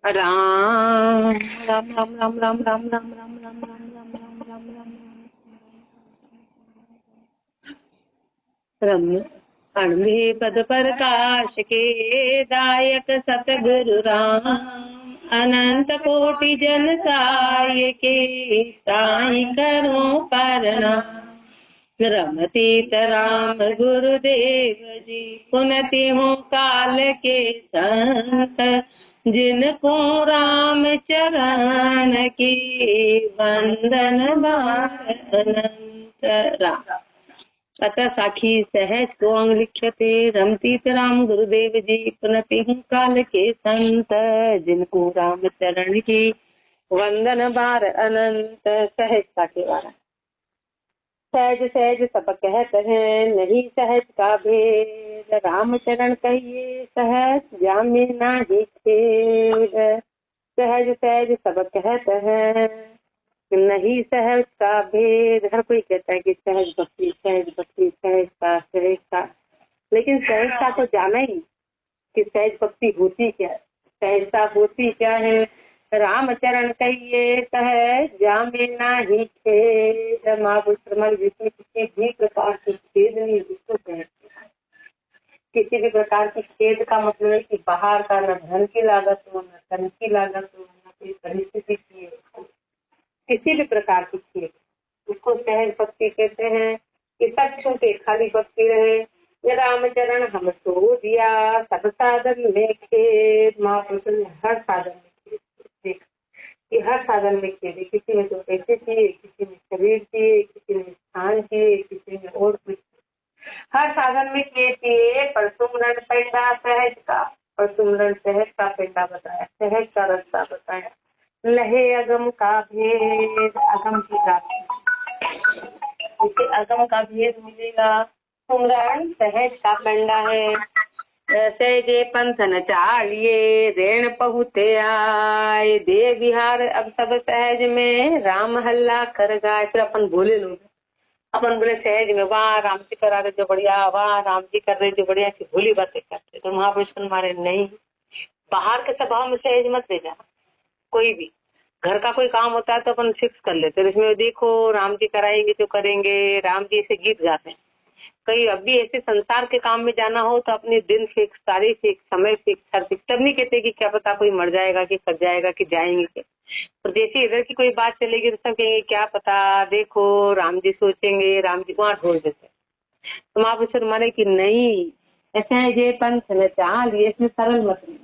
राम राम राम राम राम राम राम राम राम राम राम राम राम राम रम्य अणुहे पद प्रकाश के दायक सतगुरु राम अनंत कोटि जन साय के साई करो परनाम रमतीत राम गुरुदेव जी पुनति हो काल के संत जिनको राम चरण की वंदन अनंत राम। अतः साखी सहज को अंग लिख्यते रमतीत राम गुरुदेव जी पुनति हूँ काल के संत जिनको राम चरण की वंदन बार अनंत। सहज साखी वाला सहज सहज सब कहत हैं नहीं सहज का भेद राम चरण कहिए सहज जामे नाही खेद। सहज सहज सब कहत हैं नहीं सहज का भेद। हर कोई कहता है कि सहज भक्ति सहजता, लेकिन सहजता को जाना ही कि सहज भक्ति होती क्या है, सहजता होती क्या है। राम चरण कहिए सहज जामे नाही खेद। महापुरुष जिसमें किसी भी प्रकार की खेद नहीं, जिसको किसी भी प्रकार की खेद का मतलब है कि बाहर का न धन की लागत हो, न तन की लागत हो, न कोई परिस्थिति की हो, किसी भी प्रकार की खेद, उसको सहज भक्ति कहते हैं। कि सब छूटे खाली भक्ति रहे। रामचरण हम सो दिया सब साधन में खेद। महापुरुष ने हर साधन में कि हर साधन में खेद, किसी में तो पैसे चाहिए, किसी में शरीर चाहिए, किसी में स्थान चाहिए, किसी में और कुछ। हर साधन में खेद चाहिए पर सुमरण पेंडा सहज का, और सुमरण सहज का पेंडा बताया, सहज का रास्ता बताया। लहे अगम का भेद, अगम की प्राप्ति, उसे अगम का भेद मिलेगा। सुमरण सहज का पेंडा है। सहजे पंथ न चालिए रेण पहुते आए दे विहार अब सब सहज में राम हल्ला कर गाय। फिर अपन बोले लोग, अपन बोले सहज में वाह राम जी करा रहे जो बढ़िया, वाह राम जी कर रहे जो बढ़िया, की भोली बातें करते। तो महापुरुष हमारे नहीं, बाहर के सभा में सहज मत ले जाना। कोई भी घर का कोई काम होता है तो अपन फिक्स कर लेते, इसमें देखो राम जी कराएंगे जो करेंगे, राम जी ऐसे गीत गाते हैं। कहीं अभी ऐसे संसार के काम में जाना हो तो अपने दिन फिक्स, तारीख फिक्स, समय फिक्स, हर फिक्स। तब नहीं कहते कि क्या पता कोई मर जाएगा कि सज जाएगा कि जाएंगे क्या। और जैसे इधर की कोई बात चलेगी तो सब कहेंगे क्या पता, देखो राम जी सोचेंगे, राम जी वहां ढोल देते। तो महापुरुष माने कि नहीं, ऐसे है ये पंथ न चाल, ये इसमें सरल मत नहीं,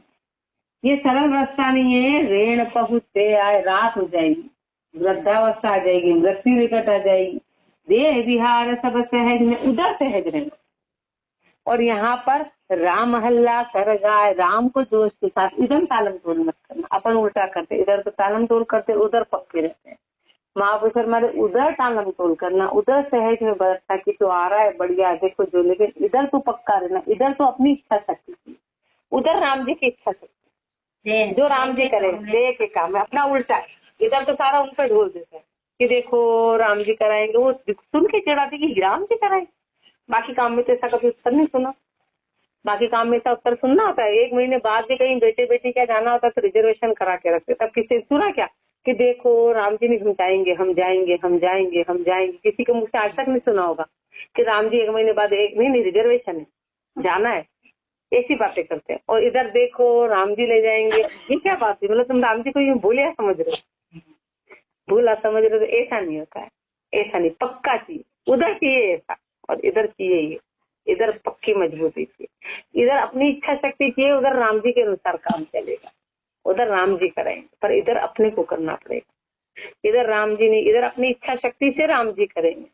ये सरल रास्ता नहीं है। रेण पहुंचते आए, रात हो जाएगी, वृद्धावस्था आ जाएगी, मृत्यु निकट आ जाएगी। देह विहार सब सहज में, उधर सहज रहना। और यहाँ पर राम हल्ला कर गाय, राम को जोश के साथ, इधर तालम तोल मत करना। अपन उल्टा करते, इधर तो तालम तोल करते, उधर पक्के रहते हैं। महापुरुष हमारे उधर तालम तोल करना, उधर सहज में बरसता कि तो आ रहा है बढ़िया देखो जो, लेकिन इधर तो पक्का रहना। इधर तो अपनी इच्छा शक्ति की, उधर राम जी की इच्छा शक्ति, जो राम जी करे दे के काम है। अपना उल्टा, इधर तो सारा उन पर ढोल देता है कि देखो राम जी कराएंगे, वो सुन के चिढ़ाते कि राम जी कराएंगे। बाकी काम में तो ऐसा कभी उत्तर नहीं सुना, बाकी काम में ऐसा उत्तर सुनना होता है। 1 महीने बाद भी कहीं बेटे बेटी क्या जाना होता तो रिजर्वेशन करा के रखते, तब किसी सुना क्या कि देखो राम जी नहीं, हम जाएंगे हम जाएंगे हम जाएंगे हम जाएंगे। किसी के मुझ से आज तक नहीं सुना होगा कि राम जी 1 महीने बाद, 1 महीने रिजर्वेशन है, जाना है। ऐसी बातें करते हैं। और इधर देखो राम जी ले जाएंगे, ये क्या बात है। मतलब तुम राम जी को यूँ भूलिया समझ रहे हो, भूला समझ रहे हो। तो ऐसा नहीं होता है, ऐसा नहीं, पक्का चाहिए। उधर चाहिए ऐसा और इधर चाहिए ये, इधर पक्की मजबूती चाहिए, इधर अपनी इच्छा शक्ति चाहिए, उधर राम जी के अनुसार काम चलेगा। उधर राम जी करेंगे पर इधर अपने को करना पड़ेगा। इधर राम जी नहीं, इधर अपनी इच्छा शक्ति से राम जी करेंगे।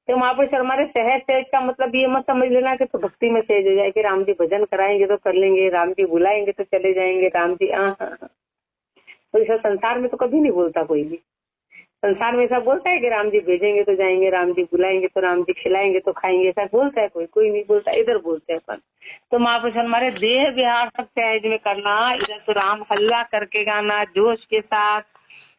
तो महापुरुष हमारे सहज सहज का मतलब ये मत समझ लेना कि तो भक्ति में सहज हो जाए कि राम जी भजन कराएंगे तो कर लेंगे, राम जी बुलाएंगे तो चले जाएंगे, राम जी तो इस संसार में तो कभी नहीं बोलता कोई भी। संसार में ऐसा बोलता है कि राम जी भेजेंगे तो जाएंगे, राम जी बुलाएंगे तो, राम जी खिलाएंगे तो खाएंगे, ऐसा बोलता है कोई? कोई नहीं बोलता। इधर बोलते हैं अपन। तो महापुरुष हमारे देह विहार सब सहज में करना, इधर तो राम हल्ला करके गाना जोश के साथ,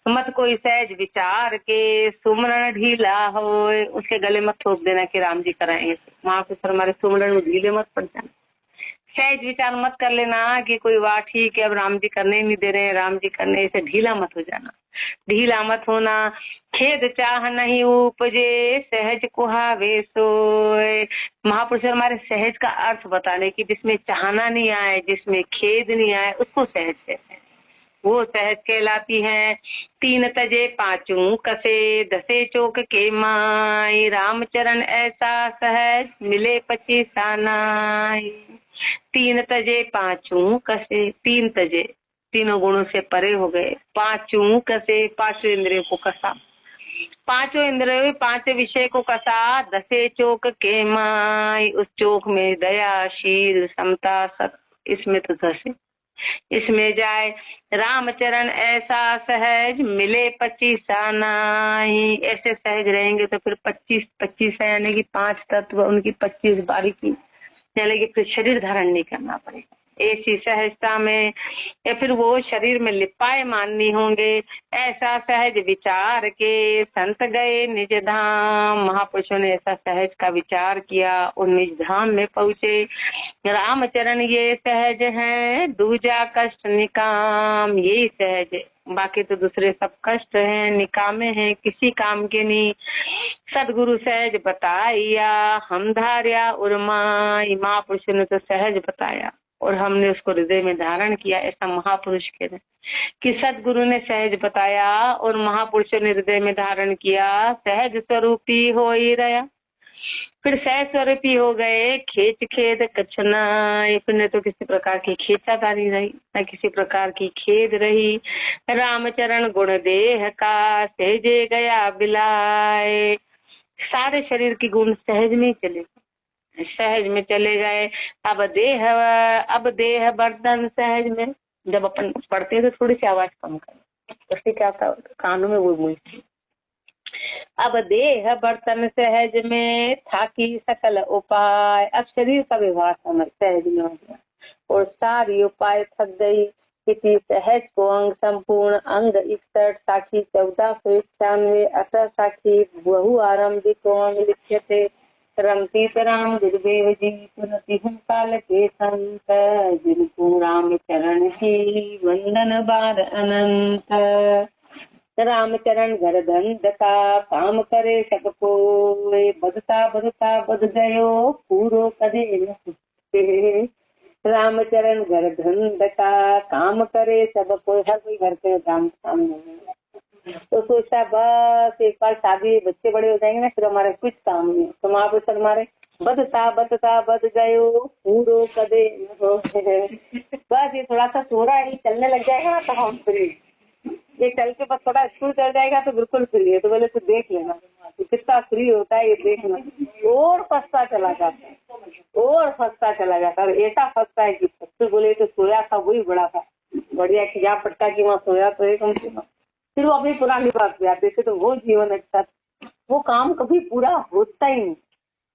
मत कोई सहज विचार के सुमरण ढीला हो, उसके गले मत ठोक देना कि राम जी कराएंगे। महापुरुष हमारे सुमरण में ढीले मत पड़ जाना। सहज विचार मत कर लेना कि कोई वाह ठीक है अब राम जी करने नहीं दे रहे हैं, राम जी करने से ढीला मत हो जाना, ढीला मत होना। खेद चाह नहीं उपजे सहज कुहावे सोए। महापुरुष हमारे सहज का अर्थ बताने की, जिसमें चाहना नहीं आए, जिसमें खेद नहीं आए, उसको सहज कहते हैं। वो सहज कहलाती है। तीन तजे पांचू कसे दसे चौक के माई, रामचरण ऐसा सहज मिले पचीसा नाई। तीन तजे पांचू कसे, तीन तजे तीनों गुणों से परे हो गए, पांचू कसे पांचों इंद्रियों को कसा, पांचों इंद्रियों पांच विषय को कसा, दसे चौक के माई, उस चौक में दया शील समता सत, इसमें तो दसे, इसमें जाए। रामचरण ऐसा सहज मिले पचीसा नाई, ऐसे सहज रहेंगे तो फिर 25 है, यानी कि 5 तत्व उनकी 25 बारीकी, यानी कि फिर शरीर धारण नहीं करना पड़ेगा ऐसी सहजता में, या फिर वो शरीर में लिपाए माननी होंगे। ऐसा सहज विचार के संत गए निज धाम, महापुरुषों ने ऐसा सहज का विचार किया और निज धाम में पहुंचे। रामचरण ये सहज है दूजा कष्ट निकाम, यही सहज है, बाकी तो दूसरे सब कष्ट हैं, निकामे हैं, किसी काम के नहीं। सदगुरु सहज बताया हम धार्या उर्माई, महापुरुष ने तो सहज बताया और हमने उसको हृदय में धारण किया, ऐसा महापुरुष कहते हैं कि सदगुरु ने सहज बताया और महापुरुषों ने हृदय में धारण किया। सहज स्वरूपी हो ही रहा, फिर सहज स्वरूपी हो गए, खेच खेद कछना, फिर तो किसी प्रकार की खेचातानी रही न किसी प्रकार की खेद रही। रामचरण गुण देह का सहजे गया बिलाए, सारे शरीर की गुण सहज में चले, सहज में चले गए। अब देह बर्तन सहज में, जब अपन पढ़ते हैं तो थोड़ी सी आवाज कम करें, उससे क्या होता है कानों में वो मुझे। अब देह बर्तन सहज में थाकी सकल उपाय, अब शरीर का व्यवहार समझ सहज में हो गया और सारी उपाय थक गई। किसी सहज को अंग संपूर्ण अंग 61 साखी 1491 अतः साखी बहु आरंभी को अंग लिख्यते रमती राम गुरुदेव जी सुनती हम काल के संत, जिनको राम चरण की वंदन बार अनंत। रामचरण घर धंध का काम करे सब कोई, बदता बदता बद गयो पूरो कदे न सुते। रामचरण घर धंध का काम करे सब कोई, हर कोई घर के काम सामने तो सोचता बस एक बार शादी बच्चे बड़े हो जाएंगे ना फिर हमारे कुछ काम नहीं, तो महापुरुष हमारे बदता बदता बद गयो पूरो कदे न होते। बस ये थोड़ा सा थोड़ा ही चलने लग जाएगा तो हम फ्री, ये चल के बस थोड़ा स्कूल चल जाएगा तो बिल्कुल फ्री है। तो बोले तो देख लेना तो कितना फ्री होता है ये देखना, और फंसता चला जाता है और फंसता चला जाता है, ऐसा फंसता है कि तो बोले तो सोया था वही बड़ा था, बढ़िया कि जहाँ पड़ता कि वहाँ सोया तो कम से कम। फिर वो अपनी पुरानी बात पे आते थे तो वो जीवन अच्छा, वो काम कभी पूरा होता ही नहीं,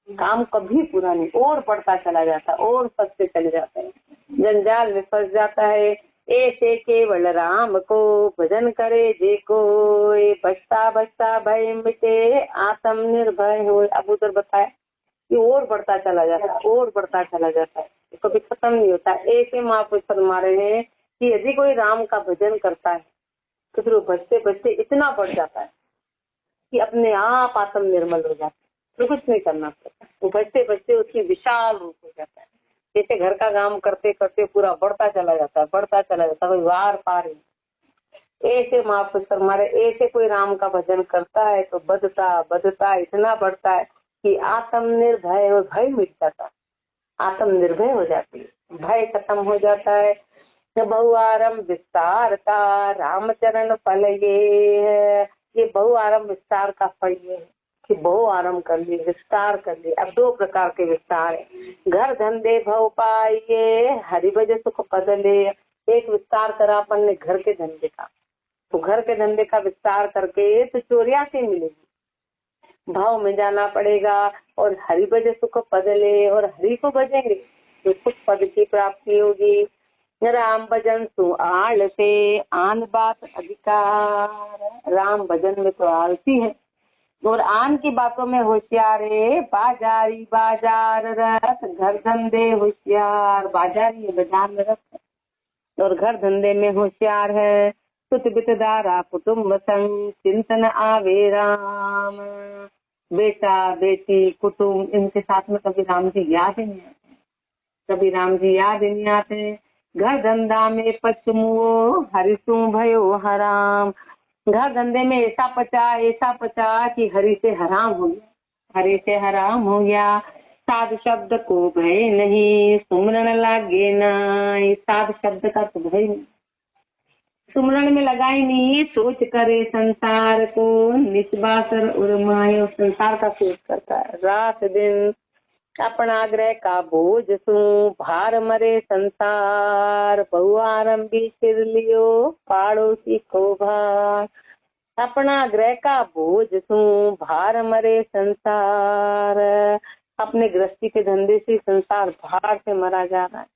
काम कभी पूरा नहीं, और बढ़ता चला जाता और फंसते चले जाते हैं, जंजाल में फंस जाता है। ऐसे केवल राम को भजन करे जे को, बचता बचता भय मिटे आत्मनिर्भय हो। अब उधर बताया कि और बढ़ता चला जाता है और बढ़ता चला जाता है, कभी खत्म नहीं होता। ऐसे महापुरुष फरमा रहे हैं कि यदि कोई राम का भजन करता है तो फिर वो बचते बचते इतना बढ़ जाता है कि अपने आप आत्मनिर्मल हो जाता है, तो कुछ नहीं करना पड़ता, वो बचते बचते उसकी विशाल रूप हो जाता है। जैसे घर का काम करते करते पूरा बढ़ता चला जाता है, बढ़ता चला जाता है, कोई वार पार नहीं। ऐसे महापुरुष हमारे, ऐसे कोई राम का भजन करता है तो बदता बदता इतना बढ़ता है कि आत्मनिर्भय और भय मिट जाता है, आत्मनिर्भय हो जाती है, भय खत्म हो जाता है। बहुआरम विस्तार का रामचरण फल ये है, ये बहुआरम विस्तार का फल ये है कि बहु आरम्भ कर लिए, विस्तार कर लिए। अब 2 प्रकार के विस्तार है, घर धंधे भव पाइये हरिभज सुख पद ले। एक विस्तार करा अपन ने घर के धंधे का, तो घर के धंधे का विस्तार करके तो चोरिया से मिलेगी, भाव में जाना पड़ेगा और हरिभज सुख पद ले, और हरि को भजेंगे तो सुख पद की प्राप्ति होगी। राम भजन सु आल से आन बात अधिकार, राम भजन में तो आलसी है, और आन की बातों में होशियारे, बाजारी बाजार रख, घर धंधे होशियार। बाजारी है बाजार में रख और घर धंधे में होशियार है। सुत बितदारा कुटुम्ब संग, चिंतन आवे राम। बेटा बेटी कुटुम्ब इनके साथ में कभी राम जी याद ही नहीं आते, कभी राम जी याद ही नहीं आते। घर धंधा में पचमुओ, हरिसु भयो हराम। घर धंधे में ऐसा पचा कि हरि से हराम हो गया, हरि से हराम हो गया। साध शब्द को भय नहीं, सुमरण लागे नाई। साध शब्द का तो भय नहीं, सुमरण में लगाई नहीं। सोच करे संसार को, निस्वासर उर्मायो। संसार का सोच करता है रात दिन। अपना ग्रह का बोझ सू, भार मरे संसार। बहुआरंभी सिर लियो, पाड़ोसी को भार। अपना ग्रह का बोझ सू, भार मरे संसार। अपने गृहस्थी के धंधे से संसार भार से मरा जा रहा है।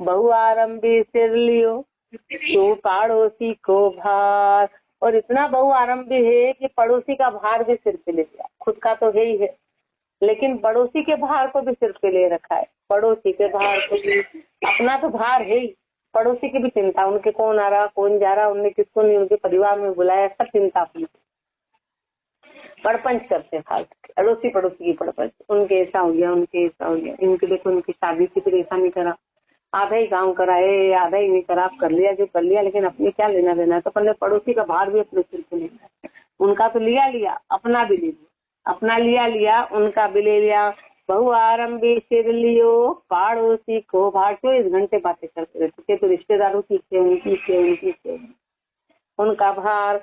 बहुआरंभी सिर लियो, तो पड़ोसी को भार। और इतना बहुआरंभी है कि पड़ोसी का भार भी सिर पे ले लिया। खुद का तो है ही है, लेकिन पड़ोसी के भार को भी सिर पे ले रखा है। पड़ोसी के भार को भी, अपना तो भार है ही, पड़ोसी की भी चिंता। उनके कौन आ रहा कौन जा रहा, उनने किसको नहीं उनके परिवार में बुलाया, सब चिंता अपनी। पड़पंच करते फालतू, अड़ोसी पड़ोसी की पड़पंच। उनके ऐसा हो गया, उनके ऐसा हो गया, इनके देखो उनकी शादी की फिर ऐसा नहीं करा, आधा ही काम कराए, आधा ही नहीं करा। आप कर लिया जो कर लिया, लेकिन अपने क्या लेना देना है। तो पहले पड़ोसी का भार भी अपने सिर पे लेना है। उनका तो लिया, अपना भी ले लिया, अपना लिया, उनका भी ले लिया। बहुआरंभी सिर लियो, पड़ोसी को भार। 24 घंटे बातें करते रहते, तो रिश्तेदारों की उनकी उनका भार।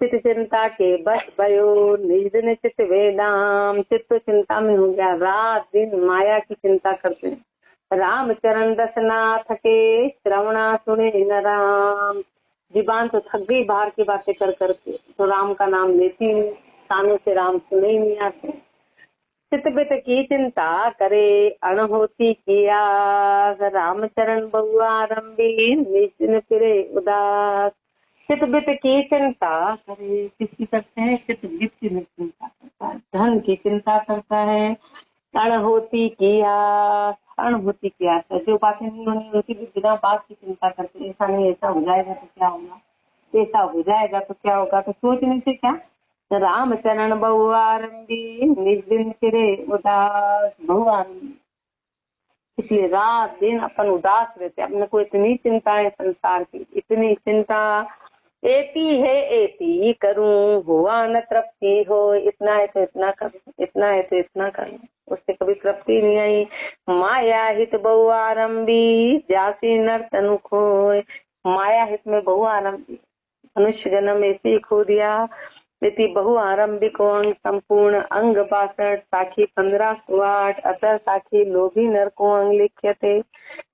चित चिंता के बस भयो, निज दिन चित वेदाम। चित्त चिंता में हो गया, रात दिन माया की चिंता करते हैं। राम चरण दसनाथ के, श्रवणा सुने न राम। जीवान तो थक गई बाहर की बातें कर करके, तो राम का नाम लेती नहीं, कानों से राम सुने ही नहीं आते। चितबित की चिंता करे, अणहोती किया। राम चरण बहुआरंभी, निश्चिन फिरे उदास। चितबित की चिंता करे, किसकी करते हैं? चितबित की चिंता करता है, धन की चिंता करता है। अणहोती किया, अणहोती किया, जो बातें नहीं होनी उनकी भी बिना बात की चिंता करते। ऐसा नहीं, ऐसा हो जाएगा तो क्या होगा, ऐसा हो जाएगा तो क्या होगा, तो सोचने से क्या। राम चरण बहुआरंभी, निज दिन फिरे उदास। बहुआरंभी, इसलिए रात दिन अपन उदास रहते। अपने को इतनी चिंता है संसार की, इतनी चिंता। एती है एती करूं, हुआ न तृप्ति हो। इतना है तो इतना करूं, इतना है तो इतना करूं, उससे कभी तृप्ति नहीं आई। माया हित बहुआरंभी, जासी नर तनु खोय। माया हित में बहुआरंभी, मनुष्य जन्म ऐसे ही खो दिया। इति बहुआरंभिको अंग संपूर्ण अंग 62, साखी 1508। अतः साखी लोभी नर को अंग लिख्यते।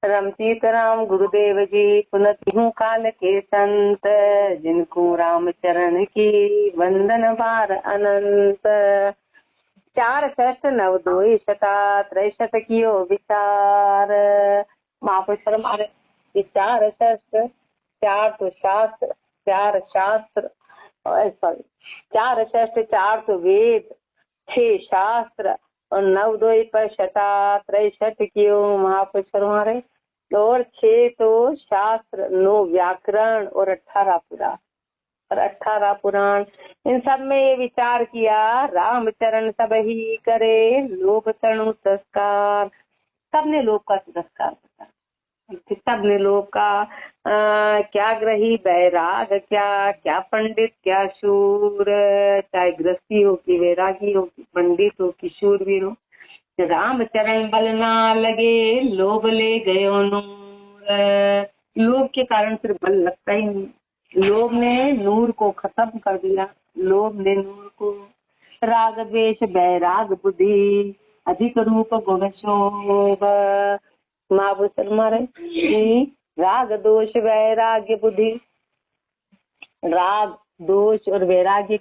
रमतीत राम गुरुदेव जी, पुनति काल के संत। जिनको राम चरण की, वंदन बार अनंत। 4 षष्ठ 9 2 शता, 63 कियो विचार। महापुरुष हमारे 4 षष्ठ, 4 तो शास्त्र, 4 शास्त्र, सॉरी 4 षष्ठ, 4 तो वेद, 6 शास्त्र और 9 2 पर शता, 63 कियो महापुरुष हमारे। और 6 तो शास्त्र, 9 व्याकरण और 18 पुराण, और 18 पुराण। इन सब में ये विचार किया, राम चरण सब ही करे, लोभ तणु संस्कार। सबने लोभ का तिरस्कार किया, सबने लोभ का। क्या ग्रही बैराग, क्या पंडित, क्या शूर। चाहे गृहस्थी हो कि वैरागी हो कि पंडित हो कि शूरवीर हो, राम चरण बल ना लगे, लोभ ले गयो नूर। लोभ के कारण सिर्फ बल लगता ही नहीं, लोभ ने नूर को खत्म कर दिया, लोभ ने नूर को। राग द्वेष बैराग बुद्धि, अधिक रूप गुण शोभ। महापुरुष हमारे राग दोष वैराग्य बुद्धि, राग दोष और वैराग्य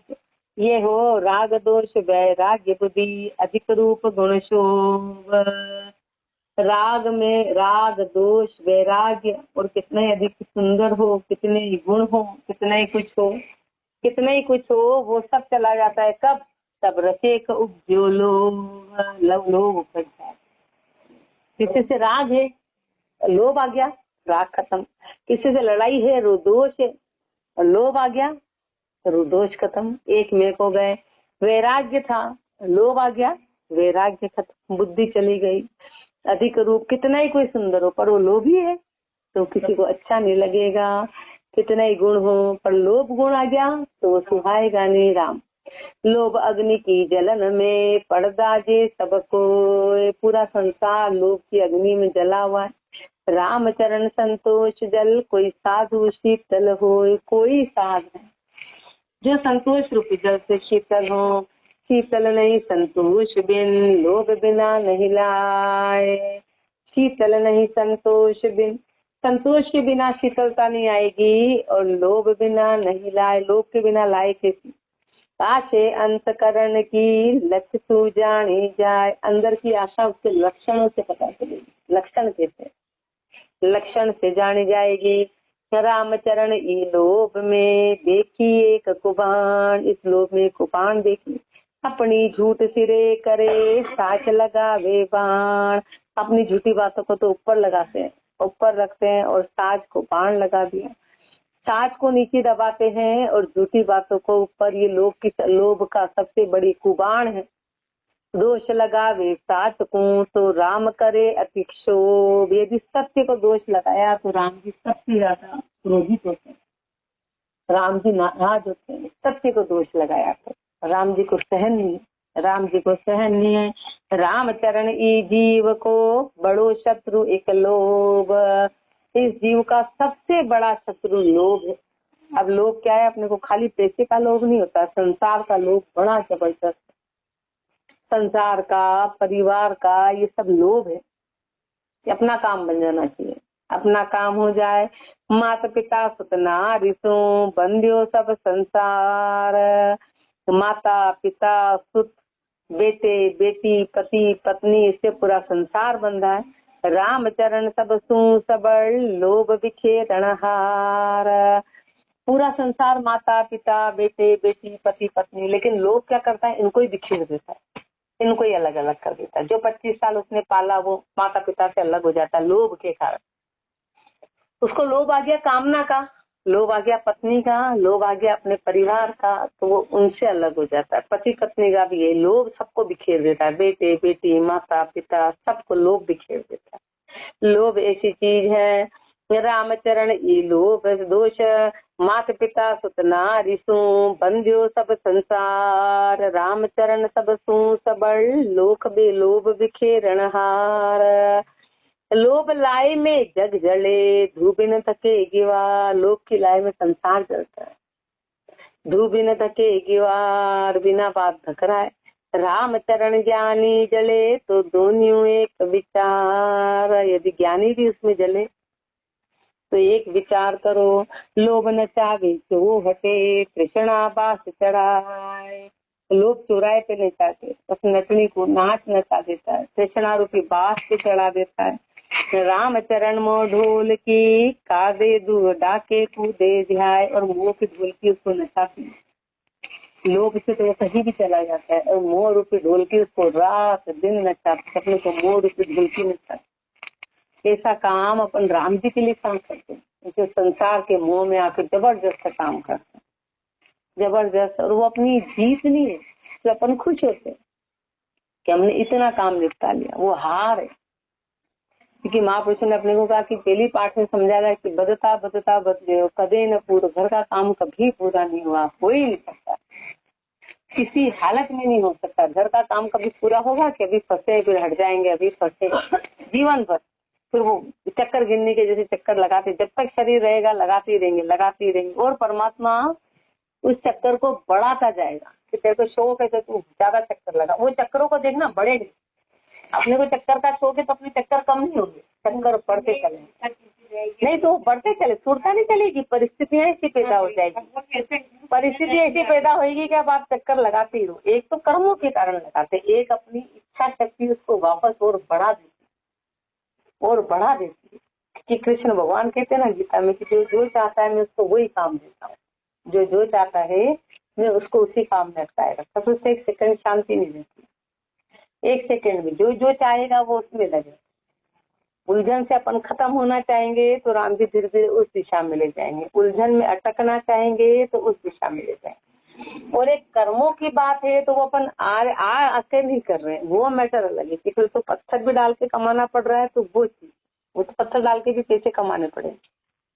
ये हो। राग दोष वैराग्य बुद्धि, अधिक रूप गुण शोभ। राग में राग दोष वैराग्य और कितने अधिक सुंदर हो, कितने ही गुण हो, कितने ही कुछ हो, कितने ही कुछ हो, वो सब चला जाता है। कब? तब रसेक उपजो लोभ, लोभ उपज जाए। किसी से राग है, लोभ आ गया, राग खत्म। किसी से लड़ाई है, रुदोष है, लोभ आ गया, रुदोष खत्म, एक में हो गए। वैराग्य था, लोभ आ गया, वैराग्य खत्म, बुद्धि चली गई। अधिक रूप, कितना ही कोई सुंदर हो पर वो लोभी है तो किसी को अच्छा नहीं लगेगा। कितना ही गुण हो पर लोभ गुण आ गया तो वो सुहाएगा नहीं। राम लोभ अग्नि की जलन में पड़ दाजे सबको, पूरा संसार लोभ की अग्नि में जला हुआ है। राम चरण संतोष जल, कोई साधु शीतल हो। कोई साध है जो संतोष रूपी जल से शीतल हो। शीतल नहीं संतोष बिन, लोभ बिना नहीं लाए। शीतल नहीं संतोष बिन, संतोष के बिना शीतलता नहीं आएगी और लोभ बिना नहीं लाए। लोभ के बिना लाए कैसी। आशे अंतकरण की लक्ष्य तू जानी जाए, अंदर की आशा उसके लक्षणों से पता चलेगी। लक्षण कैसे, लक्षण से जानी जाएगी। रामचरण ई लोभ में देखी एक कुबान, इस लोभ में कुबान देखी। अपनी झूठ सिरे करे साच लगावे बाण, अपनी झूठी बातों को तो ऊपर लगाते हैं, ऊपर रखते हैं और साज को बाण लगा दिया। साज को नीचे दबाते हैं और झूठी बातों को ऊपर। ये लोभ का सबसे बड़ी कुबाण है। दोष लगावे साच को तो राम करे अति क्षोभ, यदि सत्य को दोष लगाया तो राम जी सबसे ज्यादा क्रोधित होते हैं, राम जी नाराज होते हैं। सत्य को दोष लगाया तो राम जी को सहन नहीं, राम जी को सहन नहीं है। राम चरण ई जीव को बड़ो शत्रु एक लोभ, इस जीव का सबसे बड़ा शत्रु लोभ है। अब लोभ क्या है, अपने को खाली पैसे का लोभ नहीं होता, संसार का लोभ बड़ा जबरदस्त। संसार का, परिवार का, ये सब लोभ है। अपना काम बन जाना चाहिए, अपना काम हो जाए। माता पिता सुतना रिसो बंध्यो सब संसार, माता पिता सुत बेटे बेटी पति पत्नी, इससे पूरा संसार बंधा है। राम चरण सब सू सबल लोभ बिखेरणहार, पूरा संसार माता पिता बेटे बेटी पति पत्नी, लेकिन लोभ क्या करता है, इनको ही बिखेर देता है, इनको ही अलग अलग कर देता है। जो 25 साल उसने पाला वो माता पिता से अलग हो जाता है लोभ के कारण। उसको लोभ आ गया कामना का, लोभ आ गया पत्नी का, लोभ आ गया अपने परिवार का, तो वो उनसे अलग हो जाता है। पति पत्नी का भी ये लोभ सबको बिखेर देता है, बेटे बेटी माता पिता सबको लोभ बिखेर देता है। लोभ ऐसी चीज है। रामचरण ई लोभ दोष, मात पिता सुतना रिसु बंध्यो सब संसार। रामचरण सब सू सबल लोक बे लोभ बिखेरणहार, लोभ लाए में जग जले धूप न थके गिवा, लोभ की लाए में संसार जलता है, धूप न थके गिवार, बिना बात थक रहा है। राम चरण ज्ञानी जले तो दोनों एक विचार, यदि ज्ञानी भी उसमें जले तो एक विचार करो। लोभ न चाहे तो वो हटे, कृष्णा बास चढ़ाए, लोभ चौराहे पे नहीं चाहते, उस नचनी को नाच नचा देता है, कृष्णा रूपी बास पे चढ़ा देता है। राम चरण मोह ढोल की कादे दू डाके कूदे ध्याय, और मोह की ढोल की उसको नचाती है। लोभ से तो वो कहीं भी चला जाता है और मोह रूपी ढोल की उसको रात दिन नचाते, अपने को मोह रूपी ढोल की नचाते। ऐसा काम अपन राम जी के लिए काम करते हैं, जो संसार के मोह में आकर जबरदस्त काम करते हैं, जबरदस्त। और वो अपनी जीत नहीं है तो अपन खुश होते हैं कि हमने इतना काम निपटा लिया, वो हार है। क्योंकि महापुरुषों ने अपने को कहा कि पहली पाठ में समझा रहा है कि बदता बदता बद गए कदे न पूरा, घर का काम कभी पूरा नहीं हुआ, हो ही नहीं सकता, किसी हालत में नहीं हो सकता। घर का काम कभी पूरा होगा कि अभी फंसे फिर हट जाएंगे, अभी फंसे जीवन भर, फिर वो चक्कर गिनने के जैसे चक्कर लगाते, जब तक शरीर रहेगा लगाते ही रहेंगे, लगाते ही रहेंगे। और परमात्मा उस चक्कर को बढ़ाता जाएगा कि तेरे को शौक है तो तू ज्यादा चक्कर लगा, वो चक्करों को देखना बढ़ेगा। अपने को चक्कर का शौक है तो अपने चक्कर कम नहीं होंगे, चक्कर बढ़ते चले, नहीं तो बढ़ते चले, छूटता नहीं चलेगी। परिस्थितियां ऐसी पैदा हो जाएगी, परिस्थिति ऐसी पैदा होगी कि अब आप चक्कर लगाते ही रहो। एक तो कर्मों के कारण लगाते, एक अपनी इच्छा शक्ति उसको वापस और बढ़ा देती, और बढ़ा देती है। कि कृष्ण भगवान कहते हैं ना गीता में कि जो चाहता है मैं उसको वही काम देता हूँ, जो चाहता है ने उसको उसी काम में अटकाए रखा, तो उससे एक सेकंड शांति नहीं रहती। एक सेकंड में जो जो चाहेगा वो उसमें लगे। उलझन से अपन खत्म होना चाहेंगे तो राम जी धीरे धीरे उस दिशा में ले जाएंगे, उलझन में अटकना चाहेंगे तो उस दिशा में ले जाएंगे। और एक कर्मों की बात है तो वो अपन आके नहीं कर रहे हैं, वो मैटर अलग है कि फिर तो पत्थर भी डाल के कमाना पड़ रहा है, तो वो चीज, वो तो पत्थर डाल के भी पैसे कमाने पड़ेंगे,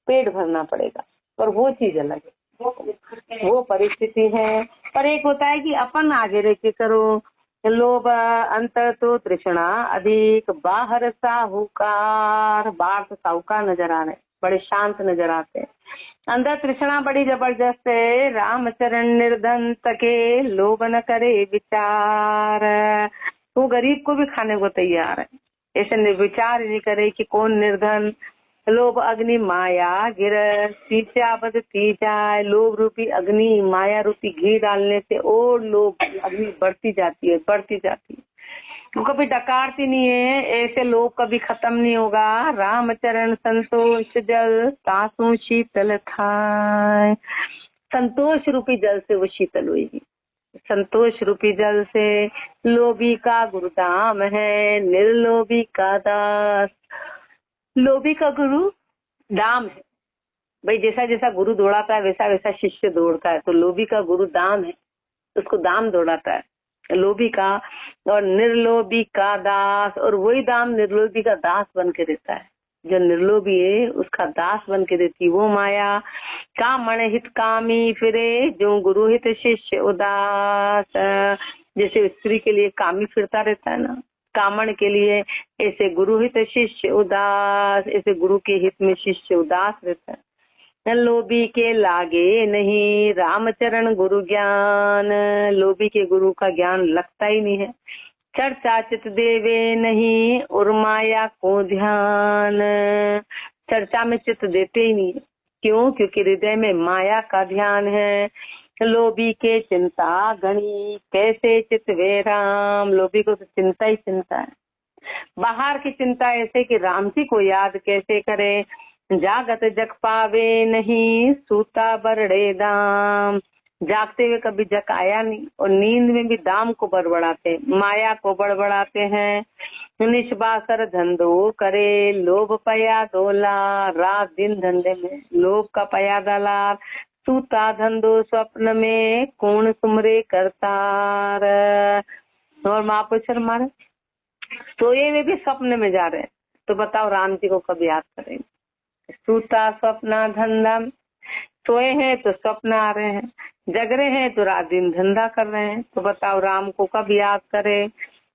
पेट भरना पड़ेगा, पर वो चीज अलग है, वो परिस्थिति है। पर एक होता है कि अपन आगे रह के करो। लोभ अंतर तो तृष्णा अधिक, बाहर साहूकार, बाहर तो साहूकार नजर आ रहे, बड़े शांत नजर आते हैं, अंदर तृष्णा बड़ी जबरदस्त है। रामचरण निर्धन तके, लोभ न करे विचार, वो गरीब को भी खाने को तैयार है, ऐसे विचार नहीं करे कि कौन निर्धन। लोभ अग्नि माया गिर, बदती जाए, लोभ रूपी अग्नि, माया रूपी घी डालने से और लोभ अग्नि बढ़ती जाती है, बढ़ती जाती है, वो कभी डकारती नहीं है, ऐसे लोभ कभी खत्म नहीं होगा। रामचरण संतोष जल, तासु शीतल थाय, संतोष रूपी जल से वो शीतल हुई, संतोष रूपी जल से। लोभी का गुरुधाम है, निर्लोभी का दास, लोभी का गुरु दाम है भाई, जैसा जैसा गुरु दौड़ाता है वैसा वैसा शिष्य दौड़ता है, तो लोभी का गुरु दाम है, उसको दाम दौड़ाता है लोभी का। और निर्लोभी का दास, और वही दाम निर्लोभी का दास बन के देता है, जो निर्लोभी है उसका दास बन के देती वो माया। कामण हित कामी फिरे, जो गुरु हित शिष्य उदास, जैसे स्त्री के लिए कामी फिरता रहता है ना, कामण के लिए, ऐसे गुरु हित शिष्य उदास, ऐसे गुरु के हित में शिष्य उदास रहता है। लोभी के लागे नहीं, रामचरण गुरु ज्ञान, लोभी के गुरु का ज्ञान लगता ही नहीं है। चर्चा चित देवे नहीं, और माया को ध्यान, चर्चा में चित देते ही नहीं, क्यों? क्योंकि हृदय में माया का ध्यान है। लोभी के चिंता गणी, कैसे चित वे राम, लोभी को तो चिंता ही चिंता है, बाहर की चिंता ऐसे कि राम जी को याद कैसे करे। जागत जग पावे नहीं, सूता बरड़े दाम, जागते हुए कभी जग आया नहीं, और नींद में भी दाम को बड़बड़ाते, माया को बड़बड़ाते हैं। निष्बासर धंधो करे, लोभ पया दोला, रात दिन धंधे में लोभ का पया दलार, सूता धंधो स्वप्न में, कौन सुमरे करतार। और महापुरुष हमारे सोए में भी स्वप्न में जा रहे हैं, तो बताओ राम जी को कब याद करेंगे। सूता स्वप्न धंधा, सोए हैं तो स्वप्न आ रहे हैं, जग रहे हैं तो रात दिन धंधा कर रहे हैं, तो बताओ राम को कब याद करे।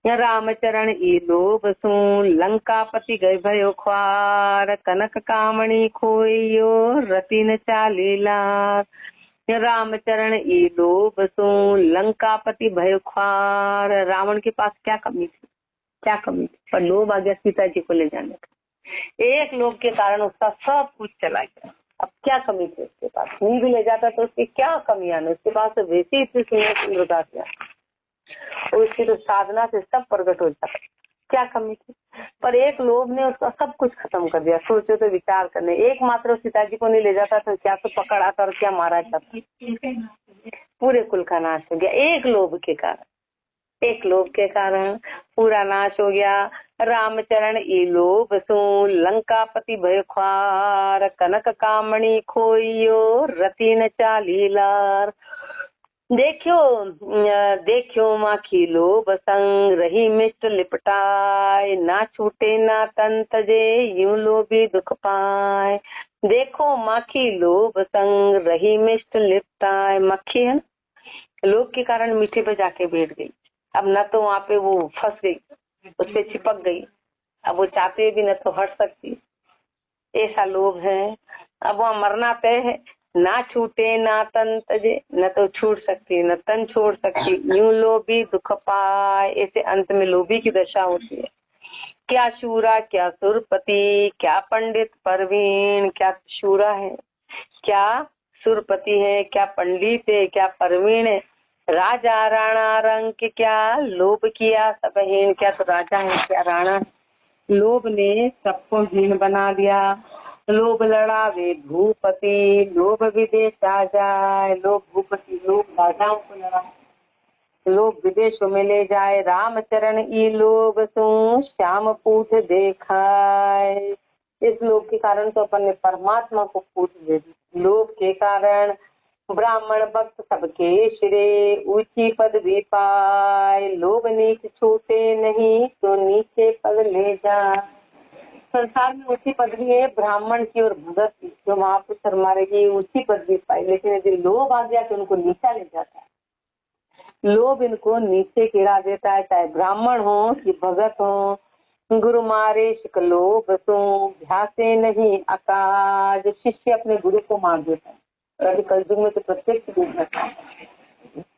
रामचरण ई लोभ सू, लंकापति गए भयो ख्वार, कनक कामणी खोइयो, रति न चाली लाख। रामचरण ई लोभ सू, लंकापति भयो ख्वार, रावण के पास क्या कमी थी, क्या कमी थी, पर लोभ आ गया सीता जी को ले जाने का, एक लोभ के कारण उसका सब कुछ चला गया। अब क्या कमी थी उसके पास, नहीं भी ले जाता तो उसकी क्या कमी आने, उसके पास तो वैसे इतनी सुंदरता थी, और उसकी तो साधना से सब प्रकट हो जाता, क्या कमी थी। पर एक लोभ ने उसका सब कुछ खत्म कर दिया। सोचो तो विचार करने, एकमात्र सीता जी को नहीं ले जाता तो क्या तो पकड़ आता और क्या मारा जाता, पूरे कुल का नाश हो गया एक लोभ के कारण, एक लोभ के कारण पूरा नाश हो गया। रामचरण ई लोभ सू, लंकापति भय ख्वार, कनक कामणी खोइयो, रति न चाली लार। देखियो माखी लोभ संग, रही मिष्ट लिपटाए, ना छूटे ना तन तजे, यूं लोभी दुख पाए। देखो माखी लोभ संग, रही मिष्ट लिपटाए, मक्खी है लोभ के कारण मीठे पे जाके बैठ गई, अब न तो वहाँ पे वो फंस गई, उससे चिपक गई, अब वो चाहते भी न तो हट सकती, ऐसा लोभ है। अब वहाँ मरना तय है, ना छूटे ना तन तजे, न तो छूट सकती न तन छोड़ सकती, यूं लोभी दुख पाए, ऐसे अंत में लोभी की दशा होती है। क्या शूरा क्या सुरपति, क्या पंडित परवीन, क्या शूरा है क्या सुरपति है, क्या पंडित है, क्या परवीन है, राजा राणा रंग, क्या लोभ किया सब हीन, क्या तो राजा है क्या राणा, लोभ ने सबको हीन बना दिया। लोभ लड़ावे भूपति, लोभ विदेशा जाए। लोभ भूपति, लोभ राजाओं को लड़ा, लोभ विदेशों में ले जाए। रामचरण ई लोभ सो श्याम पूछ देखाए। इस लोभ के कारण तो अपन ने परमात्मा को पूछ दे दी। लोभ के कारण ब्राह्मण भक्त सबके सिरे, ऊंची पदवी पाए। लोभ नीच छूटे नहीं, तो नीचे पद ले जाए। संसार में ऊंची पदवी है ब्राह्मण की और भगत की, जो महापुरुष हमारे की ऊंची पदवी पाई। लेकिन यदि लोभ आ गया तो उनको नीचा ले जाता है। लोभ इनको नीचे गिरा देता है, चाहे ब्राह्मण हो कि भगत हो। गुरु मारे शिक लोभ सो, ध्यासे नहीं अकाज। शिष्य अपने गुरु को मार देता है। अभी कलयुग में तो प्रत्यक्ष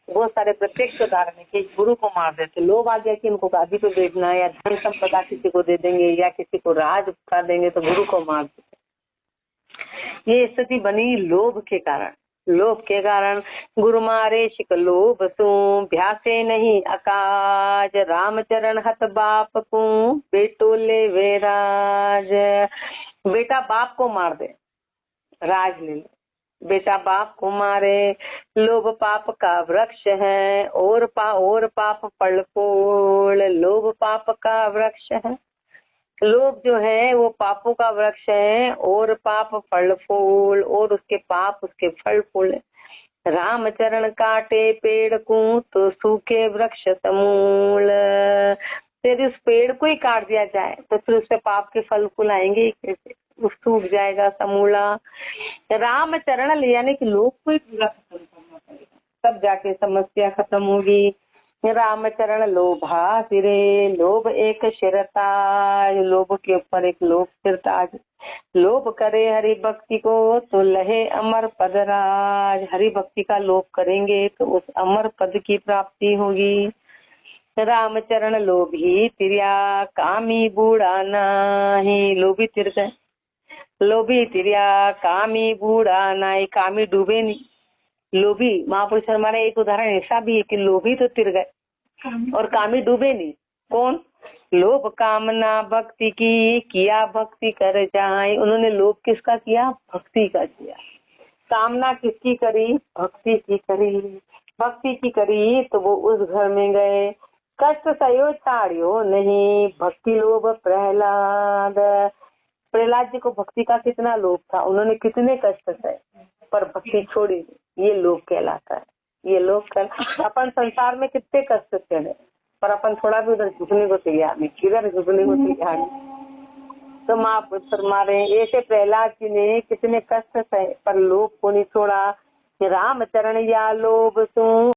बहुत सारे प्रत्यक्ष उदाहरण है कि गुरु को मार देते। लोभ आ गया कि इनको गादी पे बैठना है, या धन संपदा किसी को दे देंगे, या किसी को राज उपकार देंगे, तो गुरु को मार देते। ये स्थिति बनी लोभ के कारण। लोभ के कारण गुरु मारे शिक लोभ सो, भ्यासे नहीं अकाज। रामचरण हत बाप को, बेटो ले वे राज। बेटा बाप को मार दे, राज ले ले। बेटा बाप को मारे, लोभ पाप का वृक्ष है, और पाप फल फूल। लोभ पाप का वृक्ष है, लोभ जो है वो पापों का वृक्ष है, और पाप फल फूल, और उसके पाप उसके फल फूल। रामचरण काटे पेड़ को, तो सूखे वृक्ष समूल। यदि उस पेड़ को ही काट दिया जाए तो फिर उससे पाप के फल फूल आएंगे कैसे? वो सूख जाएगा समूला। रामचरण यानी कि लोभ को ही पूरा खत्म करना पड़ेगा, तब जाके समस्या खत्म होगी। रामचरण लोभा सिरे, लोभ एक शिरताज। लोभ के ऊपर एक लोभ सिरताज। लोभ करे हरि भक्ति को, तो लहे अमर पद राज। हरि भक्ति का लोभ करेंगे तो उस अमर पद की प्राप्ति होगी। रामचरण लोभी तिरिया, कामी बूढ़ा नाही। लोभी तिर गए, लोभी तिरिया, कामी बूढ़ा नाही। कामी डूबे नहीं। लोभी महापुरुष हमारे एक उदाहरण ऐसा भी है कि लोभी तो तिर गए और कामी डूबे नहीं। कौन? लोभ कामना भक्ति की, किया भक्ति कर जाए। उन्होंने लोभ किसका किया? भक्ति का किया। कामना किसकी करी? भक्ति की करी। भक्ति की करी तो वो उस घर में गए। कष्ट सयो ताड़ियो नहीं, भक्ति लोभ प्रहलाद। प्रहलाद जी को भक्ति का कितना लोभ था, उन्होंने कितने कष्ट सहे पर भक्ति छोड़ी। ये लोभ कहलाता है। ये लोभ अपन संसार में कितने कष्ट सहे पर अपन थोड़ा भी उधर झुकने को तैयार नहीं, किधर झुकने को तैयार नहीं। तो महापुरुष मारे ऐसे प्रहलाद जी ने कितने कष्ट सहे पर लोभ को नहीं छोड़ा। रामचरण या लोभ सो,